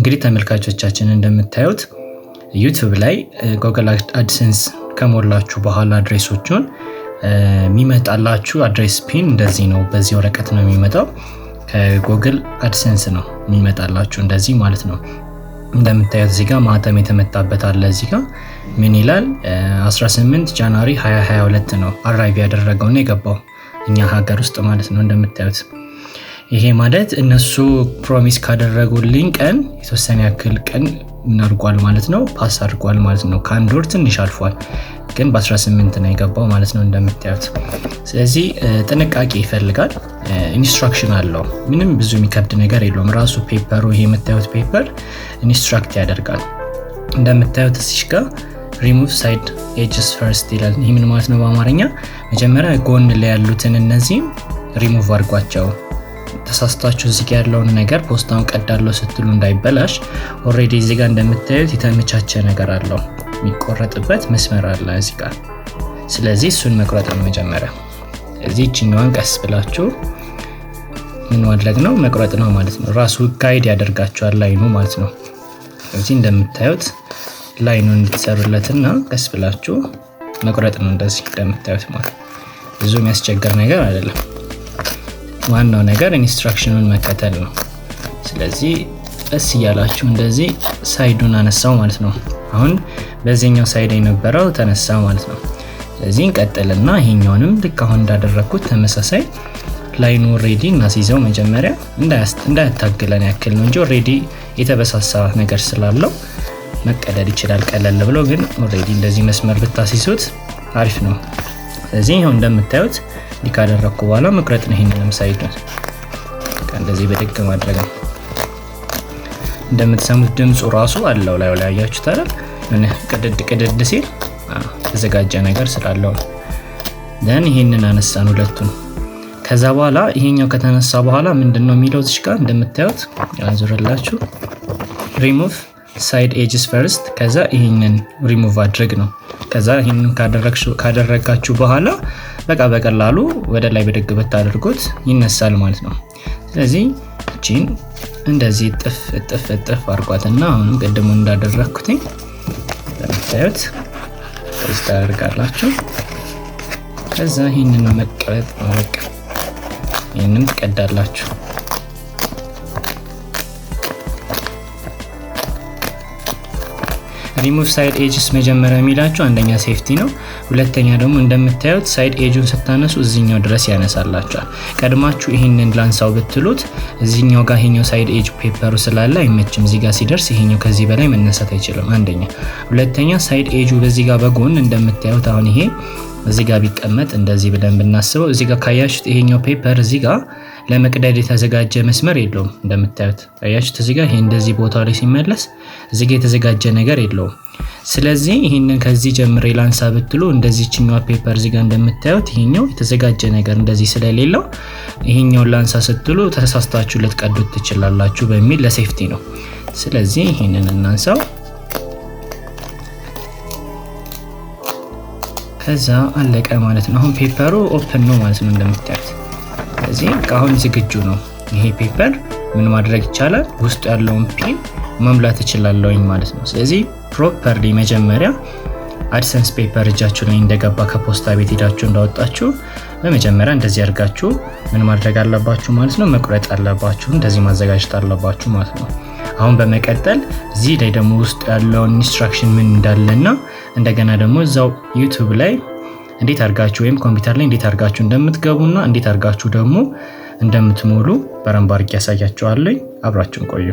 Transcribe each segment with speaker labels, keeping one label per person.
Speaker 1: እንግዲህ ተመልካቾቻችን እንደምታዩት ዩቲዩብ ላይ Google Adsense ከሞላችሁ በኋላ አድሬሶቹን የሚመጣላችሁ አድሬስ ፒን እንደዚህ ነው። በዚህ ወረቀት ነው የሚመጣው። ከGoogle Adsense ነው የሚመጣላችሁ እንደዚህ ማለት ነው። እንደምታዩት እዚህ ጋር ማህተም የተመታበት አለ። እዚህ ጋር ምን ይላል? 18 ጃንዋሪ 2022 ነው አራይቭ ያደረገው ነው የገባው እኛ ሀገር ውስጥ ማለት ነው። እንደምታዩት ይሄ ማለት እነሱ ፕሮሚስ ካደረጉልኝ ቀን የተወሰነ ያክል ቀን እናርጓል ማለት ነው። ፓስ አድርጓል ማለት ነው። ከአንድ ወር ትንሽ አልፏል፣ ግን በ18 ነው የገባው ማለት ነው እንደምታዩት። ስለዚህ ጥንቃቄ ይፈልጋል። ኢንስትራክሽን አለው። ምንም ብዙ የሚከብድ ነገር የለውም። ራሱ ፔፐሩ ይሄ የምታዩት ፔፐር ኢንስትራክት ያደርጋል። እንደምታዩት እዚህ ጋር ሪሙቭ ሳይድ ኤጅስ ፈርስት ይላል። ይሄ ምን ማለት ነው በአማርኛ? መጀመሪያ ጎን ላይ ያሉትን እነዚህ ሪሙቭ አድርጓቸው። ተሳስታችሁ እዚህ ጋር ያለውን ነገር ፖስታውን ቀዳለው ስትሉ እንዳይበላሽ ኦሬዲ እዚህ ጋር እንደምታዩት የተመቻቸ ነገር አለው። የሚቆረጥበት መስመር አለ እዚህ ጋር። ስለዚህ እሱን መቁረጥ ነው መጀመሪያ። እዚህ እቺኛዋን ቀስ ብላችሁ ምን ማድረግ ነው? መቁረጥ ነው ማለት ነው። ራሱ ጋይድ ያደርጋችኋል ላይኑ ማለት ነው። እዚህ እንደምታዩት ላይኑን እንድትሰሩለትና ቀስ ብላችሁ መቁረጥ ነው እንደዚህ እንደምታዩት ማለት። ብዙ የሚያስቸግር ነገር አይደለም። ዋናው ነገር ኢንስትራክሽኑን መከተል ነው። ስለዚህ ቀስ እያላችሁ እንደዚህ ሳይዱን አነሳው ማለት ነው። አሁን በዚህኛው ሳይድ የነበረው ተነሳ ማለት ነው። ስለዚህ እንቀጥልና ይሄኛውንም ልክ አሁን እንዳደረኩት ተመሳሳይ ላይኑ ኦሬዲ እናስይዘው። መጀመሪያ እንዳያታግለን ያክል ነው እንጂ ኦሬዲ የተበሳሳ ነገር ስላለው መቀደድ ይችላል ቀለል ብሎ፣ ግን ኦሬዲ እንደዚህ መስመር ብታስይዙት አሪፍ ነው። ስለዚህ ይሄው እንደምታዩት ሊካደረኩ በኋላ መቁረጥ ነው። ይሄንንም ሳይድ እንደዚህ በደግ ማድረግ ነው። እንደምትሰሙት ድምጹ ራሱ አለው ላይ ያያችሁት አይደል? ቅድድ ሲል ተዘጋጀ ነገር ስላለው ደን ይሄንን አነሳን ሁለቱን። ከዛ በኋላ ይሄኛው ከተነሳ በኋላ ምንድነው የሚለው እዚህ ጋር እንደምታዩት ያዙረላችሁ ሪሙቭ ሳይድ ኤጅስ ፈርስት። ከዛ ይሄንን ሪሙቭ አድርግ ነው። ከዛ ይሄንን ካደረጋችሁ በኋላ በቃ በቀላሉ ወደ ላይ በደግ ብታደርጉት ይነሳል ማለት ነው። ስለዚህ እቺን እንደዚህ ጥፍ አርጓትና አሁንም ቀድሞ እንዳደረኩት እንደምታዩት ከዚህ ታደርጋላችሁ። ከዛ ይሄንን መቀረጥ ነው በቃ ይሄንን ትቀዳላችሁ። ሪሙቭ ሳይድ ኤጅስ መጀመሪያ የሚላችሁ አንደኛ ሴፍቲ ነው። ሁለተኛ ደግሞ እንደምታዩት ሳይድ ኤጁን ስታነሱ እዚህኛው ድረስ ያነሳላችኋል። ቀድማችሁ ይሄንን ላንሳው ብትሉት እዚህኛው ጋር ይሄኛው ሳይድ ኤጅ ፔፐሩ ስላለ አይመችም። እዚህ ጋር ሲደርስ ይሄኛው ከዚህ በላይ መነሳት አይችልም አንደኛ። ሁለተኛ ሳይድ ኤጁ በዚህ ጋር በጎን እንደምታዩት አሁን ይሄ እዚህ ጋር ቢቀመጥ እንደዚህ ብለን ብናስበው እዚህ ጋር ካያችሁት ይሄኛው ፔፐር እዚህ ጋር ለመቅደድ የተዘጋጀ መስመር የለውም። እንደምታዩት አያችሁት እዚህ ጋር ይሄ እንደዚህ ቦታው ላይ ሲመለስ እዚህ ጋር የተዘጋጀ ነገር የለውም። ስለዚህ ይሄንን ከዚህ ጀምሬ ላንሳ ብትሉ እንደዚህኛው ፔፐር እዚህ ጋር እንደምታዩት ይሄኛው የተዘጋጀ ነገር እንደዚህ ስለሌለው ይሄኛው ላንሳ ስትሉ ተሳስታችሁ ልትቀዱት ትችላላችሁ በሚል ለሴፍቲ ነው። ስለዚህ ይሄንን እናንሳው። ከዛ አለቀ ማለት ነው። አሁን ፔፐሩ ኦፕን ነው ማለት ነው እንደምታዩት። ስለዚህ አሁን ዝግጁ ነው። ይሄ ፔፐር ምን ማድረግ ይቻላል? ውስጡ ያለውን ፒን መምላት እችላለሁኝ ማለት ነው። ስለዚህ ፕሮፐርሊ መጀመሪያ አድሰንስ ፔፐር እጃችሁ ላይ እንደገባ ከፖስታ ቤት ሄዳችሁ እንዳወጣችሁ በመጀመሪያ እንደዚህ አድርጋችሁ ምን ማድረግ አለባችሁ ማለት ነው? መቁረጥ አለባችሁ። እንደዚህ ማዘጋጀት አለባችሁ ማለት ነው። አሁን በመቀጠል እዚህ ላይ ደግሞ ውስጥ ያለውን ኢንስትራክሽን ምን እንዳለና እንደገና ደግሞ እዛው ዩቲዩብ ላይ እንዴት አድርጋችሁ ወይም ኮምፒውተር ላይ እንዴት አድርጋችሁ እንደምትገቡና እንዴት አድርጋችሁ ደግሞ እንደምትሞሉ በረንብ አድርጌ ያሳያችኋለሁ። አብራችሁን ቆዩ።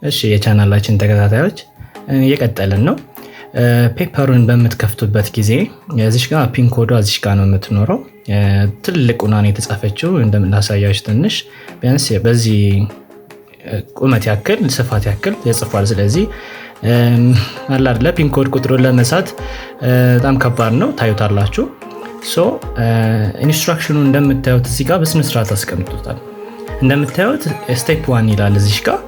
Speaker 1: እሺ የቻናላችን ተከታታዮች እየቀጠልን ነው። ፔፐሩን በምትከፍቱበት ጊዜ እዚህ ጋር ፒን ኮዷ እዚህ ጋር ነው የምትኖረው። ትልቁና ነው የተጻፈችው እንደምናሳያችሁ ትንሽ ቢያንስ በዚህ ቁመት ያክል ስፋት ያክል ተጽፏል። ስለዚህ አላር ለፒን ኮድ ቁጥሩን ለመሳት በጣም ከባድ ነው፣ ታዩታላችሁ። ኢንስትራክሽኑ እንደምታዩት እዚህ ጋር በስነ ስርዓት አስቀምጡታል። እንደምታዩት ስቴፕ 1 ይላል እዚህ ጋር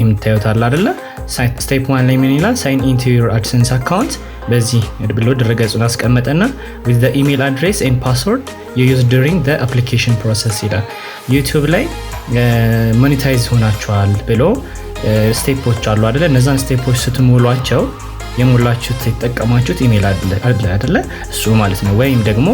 Speaker 1: የምታዩት አለ አይደለ ስቴፕ 1 ላይ ምን ይላል sign into your AdSense account በዚህ ብሎ ድረገጹን አስቀመጠና with the email address and password you used during the application process ይላል YouTube ላይ ሞኔታይዝ ሆናችኋል ብሎ ስቴፖች አሉ አይደለ እነዛን ስቴፖች ስትሞሏቸው የሞላችሁት የተጠቀማችሁት ኢሜል አይደለ እሱ ማለት ነው ወይም ደግሞ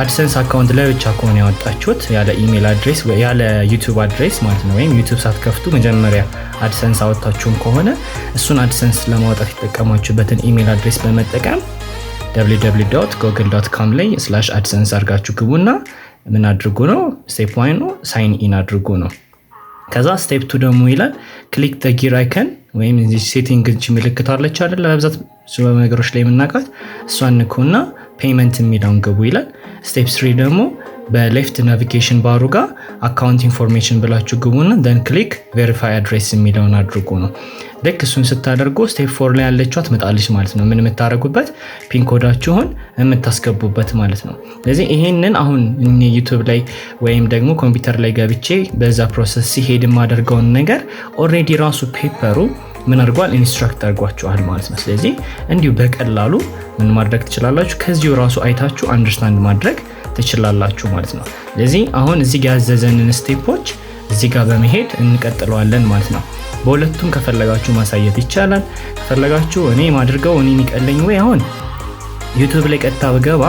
Speaker 1: AdSense አካውንት ላይ ብቻ ከሆነ ያወጣችሁት ያለ ኢሜል አድሬስ ወይ ያለ YouTube አድሬስ ማለት ነው ወይም YouTube ሳትከፍቱ መጀመሪያ AdSense አወጣችሁም ከሆነ እሱን AdSense ለማውጣት የተጠቀማችሁበትን ኢሜል አድሬስ በመጠቀም www.google.com ላይ /adsense አድርጋችሁ ግቡና ምን አድርጉ ነው ስቴፕ 1 ነው ሳይን ኢን አድርጉ ነው ከዛ ስቴፕ 2 ደግሞ ይላል ክሊክ the gear icon ወይም እዚህ ሴቲንግ እቺ ምልክት አለች አይደል ለብዛት ነገሮች ላይ የምናውቃት እሷን ንኩና ፔመንት የሚለውን ግቡ ይላል ስቴፕ 3 ደግሞ በሌፍት ናቪጌሽን ባሩ ጋር አካውንት ኢንፎርሜሽን ብላችሁ ግቡና then click verify address የሚለውን አድርጉ ነው ልክ እሱን ስታደርጉ ስቴፕ 4 ላይ ያለችው አትመጣልሽ ማለት ነው ምን የምታረጉበት ፒን ኮዳችሁን የምታስገቡበት ማለት ነው ስለዚህ ይሄንን አሁን እኔ YouTube ላይ ወይም ደግሞ ኮምፒውተር ላይ ገብቼ በዛ ፕሮሰስ ሲሄድ ማደርገው ነገር ኦሬዲ ራሱ ፔፐሩ ምን አድርጓል ኢንስትራክት አድርጓችኋል ማለት ነው ስለዚህ እንዲሁ በቀላሉ ምን ማድረግ ትችላላችሁ ከዚሁ ራሱ አይታችሁ አንደርስታንድ ማድረግ ትችላላችሁ ማለት ነው ስለዚህ አሁን እዚህ ጋር ያዘዘንን ስቴፖች እዚህ ጋር በመሄድ እንቀጥለዋለን ማለት ነው በሁለቱም ከፈለጋችሁ ማሳየት ይቻላል ከፈለጋችሁ እኔ ማድርገው እኔ የሚቀለኝ ወይ አሁን YouTube ላይ ቀጥታ በገባ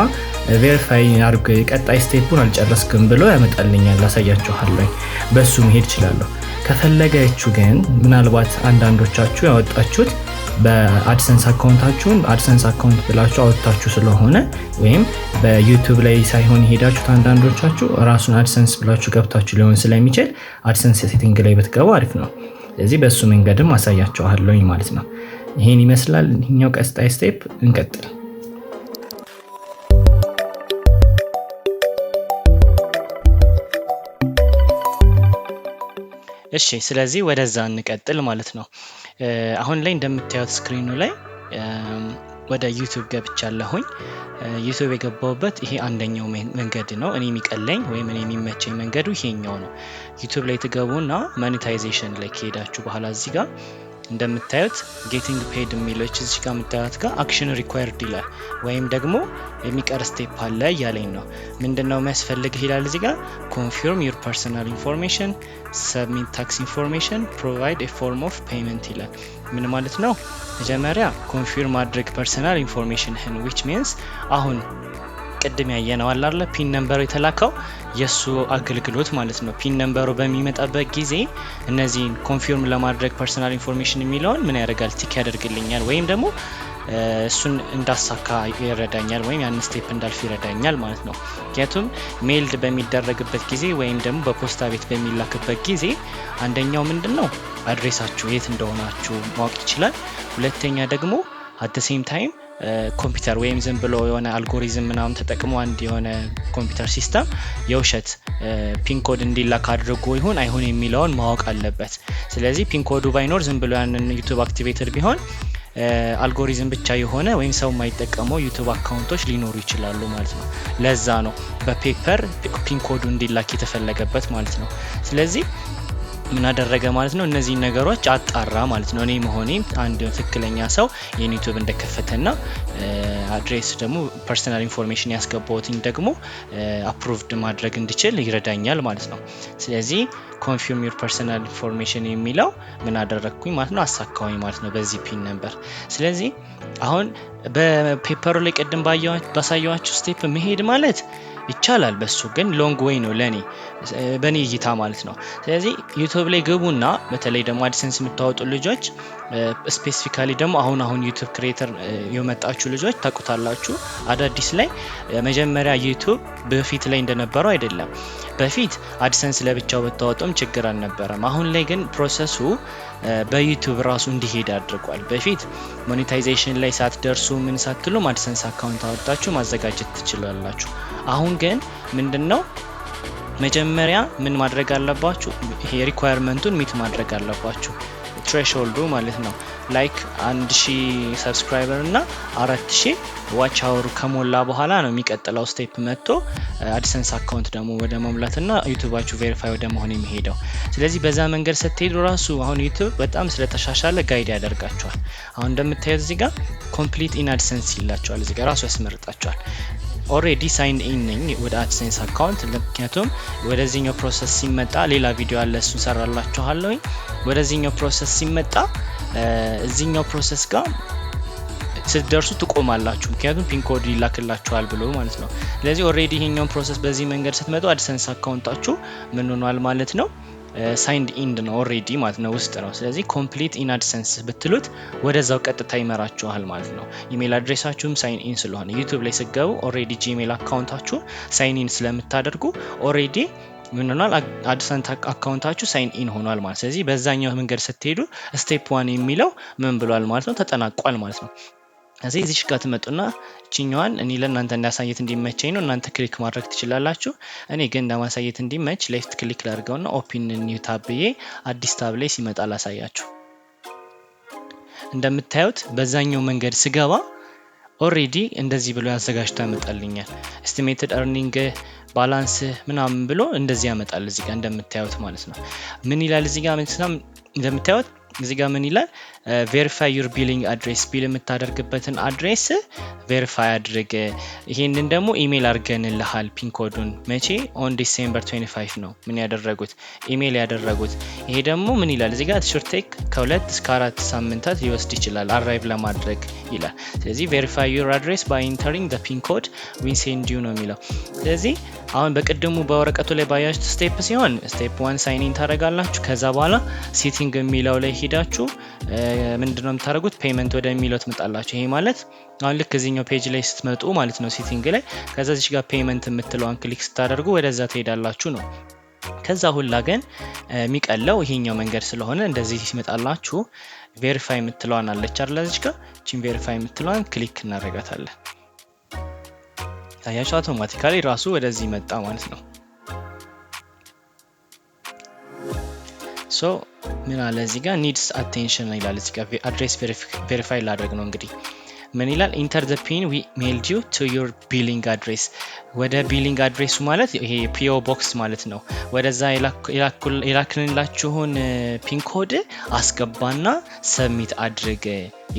Speaker 1: ቬሪፋይ አድርገ ቀጣይ ስቴፑን አልጨረስኩም ብሎ ያመጣልኛል አሳያችኋለሁ በሱ መሄድ ይችላል ከፈለጋችሁ ግን ምናልባት አንዳንዶቻችሁ ያወጣችሁት በአድሰንስ አካውንታችሁን አድሰንስ አካውንት ብላችሁ አወጣችሁ ስለሆነ ወይም በዩቲዩብ ላይ ሳይሆን ሄዳችሁ አንዳንዶቻችሁ ራሱን አድሰንስ ብላችሁ ገብታችሁ ሊሆን ስለሚችል አድሰንስ ሴቲንግ ላይ ብትገቡ አሪፍ ነው ስለዚህ በሱ መንገድም አሳያችኋለሁ ማለት ነው ይሄን ይመስላል እኛው ቀጣይ ስቴፕ እንቀጥል እሺ ስለዚህ ወደዛ እንቀጥል ማለት ነው አሁን ላይ እንደምታዩት ስክሪኑ ላይ ወደ YouTube ገብቻለሁኝ YouTube የገባውበት ይሄ አንደኛው መንገድ ነው እኔ የሚቀለኝ ወይ እኔ የሚመቸኝ መንገዱ ይሄኛው ነው YouTube ላይ ተገቡና ሞኔታይዜሽን ላይ ከሄዳችሁ በኋላ እዚህ ጋር እንደምታዩት ጌቲንግ ፔድ የሚለች እዚህ ጋር መታየት ጋር አክሽን ሪኳየርድ ይላል ወይም ደግሞ የሚቀር ስቴፕ አለ ያለኝ ነው ምንድነው የሚያስፈልግ ይላል እዚህ ጋር ኮንፊርም ዩር ፐርሰናል ኢንፎርሜሽን ሰብሚት ታክስ ኢንፎርሜሽን ፕሮቫይድ ኤ ፎርም ኦፍ ፔመንት ይላል ምን ማለት ነው መጀመሪያ ኮንፊርም ማድረግ ፐርሰናል ኢንፎርሜሽንህን which means አሁን ቅድም ያየነው አላለ ፒን ነምበሩ የተላከው የሱ አገልግሎት ማለት ነው ፒን ነምበሩ በሚመጣበት ጊዜ እነዚህ ኮንፊርም ለማድረግ ፐርሰናል ኢንፎርሜሽን የሚለውን ምን ያደርጋል ቲክ ያደርግልኛል ወይም ደግሞ እሱን እንዳሳካ ይረዳኛል ወይም ያን ስቴፕ እንዳልፍ ይረዳኛል ማለት ነው ምክንያቱም ሜልድ በሚደረግበት ጊዜ ወይም ደግሞ በፖስታ ቤት በሚላክበት ጊዜ አንደኛው ምንድነው አድሬሳችሁ የት እንደሆናችሁ ማወቅ ይችላል ሁለተኛ ደግሞ at the same time ኮምፒውተር ወይም ዝም ብሎ የሆነ አልጎሪዝም ምናምን ተጠቅሞ አንድ የሆነ ኮምፒውተር ሲስተም የውሸት ፒን ኮድ እንዲላክ አድርጎ ይሁን አይሁን የሚለውን ማወቅ አለበት ስለዚህ ፒን ኮዱ ባይኖር ዝም ብሎ ያንን YouTube አክቲቬትድ ቢሆን አልጎሪዝም ብቻ የሆነ ወይም ሰው የማይጠቀመው YouTube አካውንቶች ሊኖሩ ይችላሉ ማለት ነው ለዛ ነው በፔፐር ፒን ኮዱ እንዲላክ የተፈለገበት ማለት ነው ስለዚህ ምን አደረገ ማለት ነው እነዚህ ነገሮች አጣራ ማለት ነው እኔ መሆኔ አንድ ትክክለኛ ሰው የዩቲዩብ እንደከፈተና አድሬስ ደግሞ ፐርሰናል ኢንፎርሜሽን ያስገባውትኝ ደግሞ አፕሩቭድ ማድረግ እንዲችል ይረዳኛል ማለት ነው ስለዚህ ኮንፊርም ዩር ፐርሰናል ኢንፎርሜሽን የሚለው ምን አደረኩኝ ማለት ነው አሳካውኝ ማለት ነው በዚህ ፒን ነምበር ስለዚህ አሁን በፔፐሩ ላይ ቀደም ባሳያችሁ ስቴፕ መሄድ ማለት ይቻላል በሱ ግን ሎንግ ዌይ ነው ለኔ በኔ እይታ ማለት ነው ስለዚህ YouTube ላይ ገቡና በተለይ ደግሞ አድሰንስ የምታወጡ ልጆች ስፔሲፊካሊ ደግሞ አሁን YouTube ክሬተር የመጣችሁ ልጆች ታቁታላችሁ አዳዲስ ላይ መጀመሪያ YouTube በፊት ላይ እንደነበረው አይደለም በፊት አድሰንስ ለብቻው በታወጡም ችግር አልነበረም አሁን ላይ ግን ፕሮሰሱ በዩቲዩብ ራሱ እንዲሄድ አድርጓል በፊት ሞኔታይዜሽን ላይ ሳትደርሱ ምን ሳትሉ አድሰንስ አካውንት አወጣችሁ ማዘጋጀት ትችላላችሁ አሁን ግን ምንድነው መጀመሪያ ምን ማድረግ አለባችሁ ይሄ ሪኳየርመንቱን ሚት ማድረግ አለባችሁ ትሬሽሆልዱ ማለት ነው ላይክ 1000 ሰብስክራይበር እና 4000 ዋች አወር ከሞላ በኋላ ነው የሚቀጥለው ስቴፕ መጥቶ አድሰንስ አካውንት ደግሞ ወደ መሙላትና ዩቲዩባችሁ ቬሪፋይ ወደ መሆን የሚሄደው። ስለዚህ በዛ መንገድ ስትሄዱ ራሱ አሁን ዩቲዩብ በጣም ስለተሻሻለ ጋይድ ያደርጋችኋል። አሁን እንደምታዩት እዚህ ጋር ኮምፕሊት ኢን አድሰንስ ይላችኋል። እዚህ ጋር ራሱ ያስመርጣችኋል። ኦሬዲ ሳይንድ ኢን ነኝ ወደ አድሰንስ አካውንት። ምክንያቱም ወደዚህኛው ፕሮሰስ ሲመጣ ሌላ ቪዲዮ አለ እሱን ሰራላችኋለሁ። ወደዚህኛው ፕሮሰስ ሲመጣ እዚህኛው ፕሮሰስ ጋር ስትደርሱ ትቆማላችሁ። ምክንያቱም ፒን ኮድ ይላክላችኋል ብሎ ማለት ነው። ስለዚህ ኦሬዲ ይሄኛውን ፕሮሰስ በዚህ መንገድ ስትመጡ አድሰንስ አካውንታችሁ ምን ሆኗል ማለት ነው ሳይንድ ኢን ነው ኦሬዲ ማለት ነው ውስጥ ነው። ስለዚህ ኮምፕሊት ኢን አድሰንስ ብትሉት ወደዛው ቀጥታ ይመራችኋል ማለት ነው። ኢሜል አድሬሳችሁም ሳይን ኢን ስለሆነ ዩቲዩብ ላይ ስትገቡ ኦሬዲ ጂሜል አካውንታችሁ ሳይን ኢን ስለምታደርጉ ኦሬዲ ምን ሆኗል አድሰንስ አካውንታችሁ ሳይን ኢን ሆኗል ማለት። ስለዚህ በዛኛው መንገድ ስትሄዱ ስቴፕ 1 የሚለው ምን ብሏል ማለት ነው ተጠናቋል ማለት ነው። እዚህ ጋር ትመጡና እቺኛዋን እኔ ለእናንተ እንዳሳየት እንዲመቸኝ ነው እናንተ ክሊክ ማድረግ ትችላላችሁ። እኔ ግን ለማሳየት እንዲመች ሌፍት ክሊክ ላድርገውና ኦፕን ኒው ታብ ብዬ አዲስ ታብ ላይ ሲመጣ ላሳያችሁ። እንደምታዩት በዛኛው መንገድ ስገባ ኦሬዲ እንደዚህ ብሎ ያዘጋጅቶ ያመጣልኛል። ኤስቲሜትድ ኤርኒንግ ባላንስ ምናምን ብሎ እንደዚህ ያመጣል እዚህ ጋር እንደምታዩት ማለት ነው። ምን ይላል እዚህ ጋር እንደምታዩት እዚህ ጋር ምን ይላል ቬሪፋይ ዩር ቢሊንግ አድሬስ ቢል የምታደርግበትን አድሬስ ቬሪፋይ አድርግ። ይሄንን ደግሞ ኢሜል አድርገንልሃል ፒን ኮዱን መቼ ኦን ዲሴምበር 25 ነው ምን ያደረጉት ኢሜል ያደረጉት። ይሄ ደግሞ ምን ይላል እዚህ ጋር ሹድ ቴክ ከ2 እስከ 4 ሳምንታት ሊወስድ ይችላል አራይቭ ለማድረግ ይላል። ስለዚህ ቬሪፋይ ዩር አድሬስ ባይ ኢንተሪንግ ዘ ፒን ኮድ ዊ ሴንድ ዩ ነው የሚለው። ስለዚህ አሁን በቅድሙ በወረቀቱ ላይ ባያችሁት ስቴፕ ሲሆን ስቴፕ 1 ሳይን ኢን ታደርጋላችሁ። ከዛ በኋላ ሴቲንግ የሚለው ላይ ሄዳችሁ ምንድነው የምታደርጉት ፔመንት ወደሚለው ትመጣላችሁ። ይሄ ማለት አሁን ልክ እዚህኛው ፔጅ ላይ ስትመጡ ማለት ነው ሴቲንግ ላይ ከዛ እዚህ ጋር ፔመንት የምትለውን ክሊክ ስታደርጉ ወደዛ ትሄዳላችሁ ነው። ከዛ ሁላ ግን የሚቀለው ይሄኛው መንገድ ስለሆነ እንደዚህ ሲመጣላችሁ ቬሪፋይ የምትለዋን አለች አይደል እዚህ ጋር እቺን ቬሪፋይ የምትለዋን ክሊክ እናደርጋታለን። ታያችሁ አውቶማቲካሊ ራሱ ወደዚህ መጣ ማለት ነው። ሶ ምን አለ እዚህ ጋር ኒድስ አቴንሽን ይላል። እዚህ ጋር አድሬስ ቬሪፋይ ላደርግ ነው እንግዲህ ምን ይላል ኢንተር ዘ ፒን ዊ ሜልድ ዩ ቱ ዩር ቢሊንግ አድሬስ። ወደ ቢሊንግ አድሬሱ ማለት ይሄ ፒኦ ቦክስ ማለት ነው። ወደዛ የላክንላችሁን ፒን ኮድ አስገባና ሰብሚት አድርግ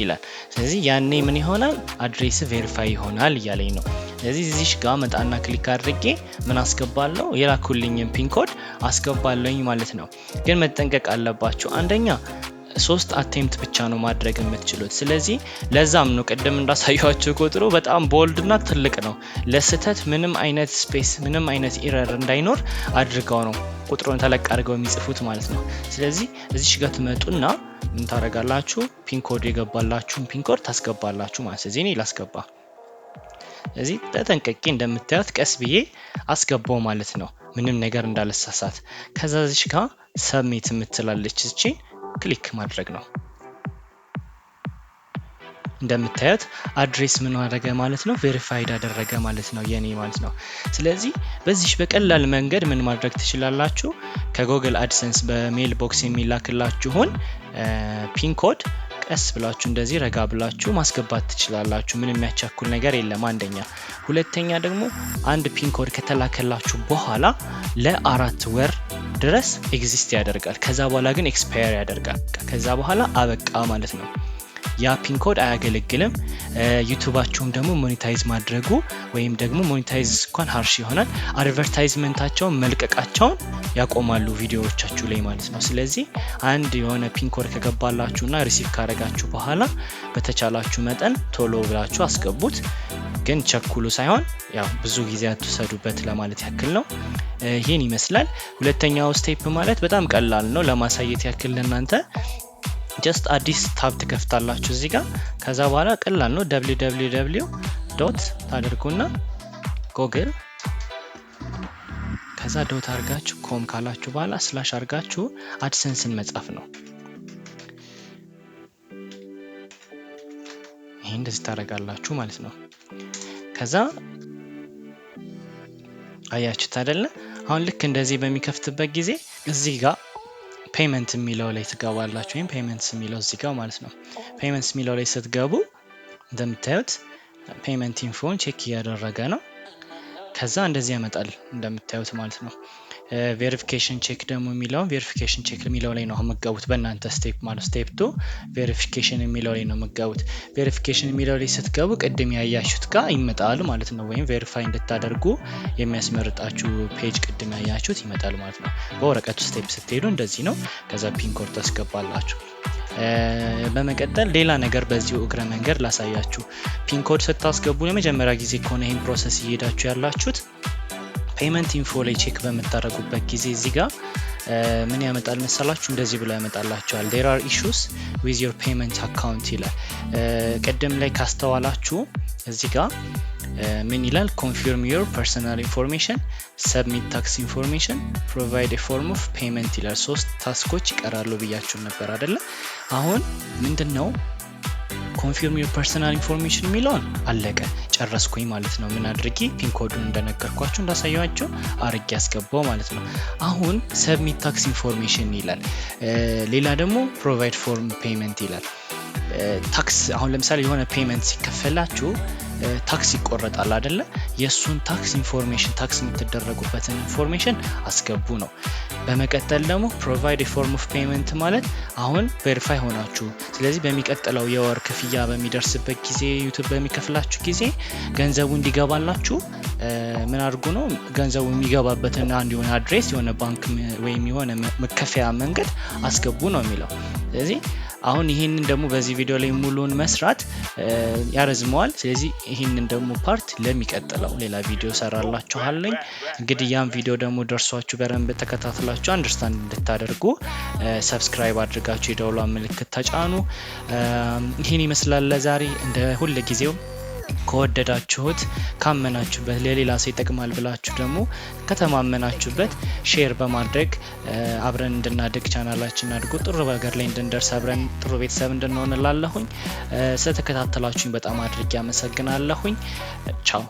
Speaker 1: ይላል። ስለዚህ ያኔ ምን ይሆናል አድሬስ ቬሪፋይ ይሆናል እያለኝ ነው። ስለዚህ እዚህ ጋር መጣና ክሊክ አድርጌ ምን አስገባለሁ የላኩልኝን ፒን ኮድ አስገባለኝ ማለት ነው። ግን መጠንቀቅ አለባችሁ። አንደኛ 3 አቴምፕት ብቻ ነው ማድረግ የምትችሉት። ስለዚህ ለዛም ነው ቀደም እንዳሳያችሁ ቁጥሩ በጣም ቦልድ እና ትልቅ ነው። ለስተት ምንም አይነት ስፔስ ምንም አይነት ኢረር እንዳይኖር አድርገው ነው ቁጥሩን ተለቅ አድርገው የሚጽፉት ማለት ነው። ስለዚህ እዚህ ጋር ትመጡና ምን ታረጋላችሁ ፒን ኮድ የገባላችሁን ፒን ኮድ ታስገባላችሁ ማለት ነው። እኔ ላስገባ እዚህ ተጠንቀቂ እንደምታዩት ቀስ ብዬ አስገባው ማለት ነው ምንም ነገር እንዳልሳሳት። ከዛ እዚህ ጋር ሰብሚት የምትላለች እቺ ክሊክ ማድረግ ነው። እንደምታዩት አድሬስ ምን አደረገ ማለት ነው ቬሪፋይድ አደረገ ማለት ነው የኔ ማለት ነው። ስለዚህ በዚህ በቀላል መንገድ ምን ማድረግ ትችላላችሁ ከጉግል አድሰንስ በሜል ቦክስ የሚላክላችሁን ፒን ኮድ ቀስ ብላችሁ እንደዚህ ረጋ ብላችሁ ማስገባት ትችላላችሁ። ምንም የሚያቻኩል ነገር የለም አንደኛ። ሁለተኛ ደግሞ አንድ ፒን ኮድ ከተላከላችሁ በኋላ ለ4 ወር ድረስ ኤግዚስት ያደርጋል። ከዛ በኋላ ግን ኤክስፓየር ያደርጋል። ከዛ በኋላ አበቃ ማለት ነው። ያ ፒን ኮድ አያገለግልም። ዩቲዩባችሁም ደግሞ ሞኔታይዝ ማድረጉ ወይም ደግሞ ሞኔታይዝ እንኳን ሃርሽ ይሆናል አድቨርታይዝመንታቸውን መልቀቃቸውን ያቆማሉ ቪዲዮዎቻችሁ ላይ ማለት ነው። ስለዚህ አንድ የሆነ ፒን ኮድ ከገባላችሁና ሪሲቭ ካረጋችሁ በኋላ በተቻላችሁ መጠን ቶሎ ብላችሁ አስገቡት። ግን ቸኩሉ ሳይሆን ያው ብዙ ጊዜ አትሰዱበት ለማለት ያክል ነው። ይሄን ይመስላል። ሁለተኛው ስቴፕ ማለት በጣም ቀላል ነው ለማሳየት ያክል ለእናንተ ጀስት አዲስ ታብ ትከፍታላችሁ እዚህ ጋር። ከዛ በኋላ ቀላል ነው www ታደርጉና ጎግል ከዛ ዶት አርጋችሁ ኮም ካላችሁ በኋላ ስላሽ አርጋችሁ አድሰንስን መጻፍ ነው። ይሄን እንደዚህ ታረጋላችሁ ማለት ነው። ከዛ አያችሁት አይደለ አሁን ልክ እንደዚህ በሚከፍትበት ጊዜ እዚህ ጋር ፔመንት የሚለው ላይ ትገባላችሁ ወይም ፔመንትስ የሚለው እዚህ ጋር ማለት ነው ፔመንትስ የሚለው ላይ ስትገቡ እንደምታዩት ፔመንት ኢንፎን ቼክ እያደረገ ነው ከዛ እንደዚህ ያመጣል እንደምታዩት ማለት ነው ቬሪፊኬሽን ቼክ ደግሞ የሚለው ቬሪፊኬሽን ቼክ የሚለው ላይ ነው መጋቡት በእናንተ ስቴፕ ማለት ስቴፕ 2 ቬሪፊኬሽን የሚለው ላይ ነው መጋቡት ቬሪፊኬሽን የሚለው ላይ ስትገቡ ቅድም ያያችሁት ጋር ይመጣል ማለት ነው ወይም ቬሪፋይ እንድታደርጉ የሚያስመርጣችሁ ፔጅ ቅድም ያያችሁት ይመጣል ማለት ነው በወረቀቱ ስቴፕ ስትሄዱ እንደዚህ ነው ከዛ ፒን ኮድ ታስገባላችሁ በመቀጠል ሌላ ነገር በዚሁ እግረ መንገድ ላሳያችሁ ፒን ኮድ ስታስገቡ ለመጀመሪያ ጊዜ ከሆነ ይሄን ፕሮሰስ እየሄዳችሁ ያላችሁት ፔመንት ኢንፎ ላይ ቼክ በመታረጉበት ጊዜ እዚህ ጋር ምን ያመጣል መሰላችሁ እንደዚህ ብሎ ያመጣላችኋል there are issues with your payment account ይላል ቀደም ላይ ካስተዋላችሁ እዚህ ጋር ምን ይላል confirm your personal information submit tax information provide a form of payment ይላል ሶስት ታስኮች ይቀራሉ ብያችሁ ነበር አይደለ አሁን ምንድነው confirm your personal information የሚለውን አለቀ ጨረስኩኝ ማለት ነው ምን አድርጌ ፒን ኮዱን እንደነገርኳችሁ እንዳሳያችሁ አርጌ ያስገባው ማለት ነው አሁን submit tax information ይላል ሌላ ደግሞ provide form payment ይላል ታክስ አሁን ለምሳሌ የሆነ ፔመንት ሲከፈላችሁ ታክስ ይቆረጣል አይደለ የሱን ታክስ ኢንፎርሜሽን ታክስ የምትደረጉበትን ኢንፎርሜሽን አስገቡ ነው በመቀጠል ደግሞ provide a form of payment ማለት አሁን ቬሪፋይ ሆናችሁ ስለዚህ በሚቀጥለው የወር ክፍያ በሚደርስበት ጊዜ ዩቲዩብ በሚከፍላችሁ ጊዜ ገንዘቡ እንዲገባላችሁ ምን አድርጉ ነው ገንዘቡ የሚገባበትን አንድ የሆነ አድሬስ የሆነ ባንክ ወይም የሆነ መከፈያ መንገድ አስገቡ ነው የሚለው ስለዚህ አሁን ይሄንን ደግሞ በዚህ ቪዲዮ ላይ ሙሉውን መስራት ያረዝመዋል ስለዚህ ይሄንን ደግሞ ፓርት ለሚቀጥለው ሌላ ቪዲዮ ሰራላችኋለኝ እንግዲህ ያን ቪዲዮ ደግሞ ደርሷችሁ በረንብ ተከታትላችሁ አንደርስታንድ እንድታደርጉ ሰብስክራይብ አድርጋችሁ የደውሏን ምልክት ተጫኑ ይሄን ይመስላል ለዛሬ እንደ ሁሉ ጊዜው ከወደዳችሁት ካመናችሁበት ለሌላ ሰው ይጠቅማል ብላችሁ ደግሞ ከተማመናችሁበት ሼር በማድረግ አብረን እንድናድግ ቻናላችን አድርጎ ጥሩ ነገር ላይ እንድንደርስ አብረን ጥሩ ቤተሰብ እንድንሆን ላለሁኝ ስለተከታተላችሁኝ በጣም አድርጌ አመሰግናለሁኝ ቻው